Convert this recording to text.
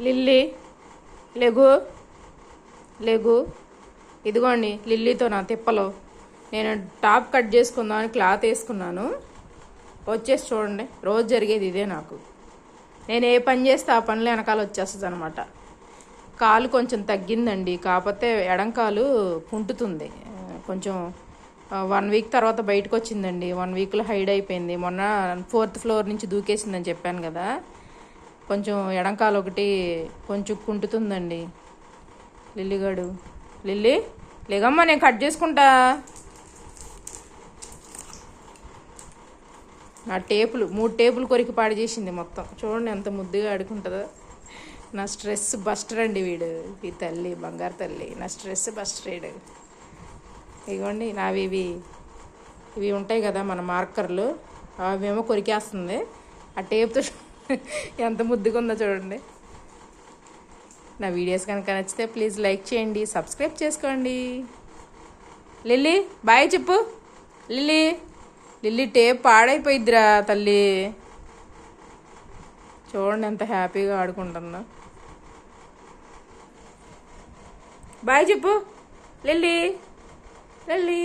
Lily లెగు లెగు. ఇదిగోండి లిల్లీతో నా తిప్పలు. నేను టాప్ కట్ చేసుకుందామని క్లాత్ వేసుకున్నాను. వచ్చేసి చూడండి, రోజు జరిగేది ఇదే నాకు. నేను ఏ పని చేస్తే ఆ పనిలో వెనకాల వచ్చేస్తుంది అనమాట. కాలు కొంచెం తగ్గిందండి, కాకపోతే ఎడంకాలు కుంటుతుంది కొంచెం. 1 వీక్ తర్వాత బయటకు వచ్చిందండి. 1 వీక్లో హైడ్ అయిపోయింది. మొన్న 4th ఫ్లోర్ నుంచి దూకేసిందని చెప్పాను కదా. కొంచెం ఎడంకాలు ఒకటి కొంచెం కుంటుతుందండి. లిల్లీగాడు, లిల్లీ లేగమ్మా, నేను కట్ చేసుకుంటా. నా టేపులు 3 టేపులు కొరికి పాడు చేసింది మొత్తం. చూడండి ఎంత ముద్దుగా ఆడుకుంటుందో. నా స్ట్రెస్ బస్టర్ అండి వీడు. ఈ తల్లి, బంగారు తల్లి, నా స్ట్రెస్ బస్టరేడు. ఇదిగోండి నావి ఇవి ఉంటాయి కదా మన మార్కర్లు, అవేమో కొరికేస్తుంది. ఆ టేప్తో ఎంత ముద్దుగా ఉందో చూడండి. నా వీడియోస్ కనుక నచ్చితే ప్లీజ్ లైక్ చేయండి, సబ్స్క్రైబ్ చేసుకోండి. లిల్లీ బాయ్ చెప్పు. లిల్లీ లిల్లీ టేప్ పాడైపోయిద్దిరా తల్లి. చూడండి ఎంత హ్యాపీగా ఆడుకుంటుందో. బాయ్ చెప్పు లిల్లీ. లిల్లీ.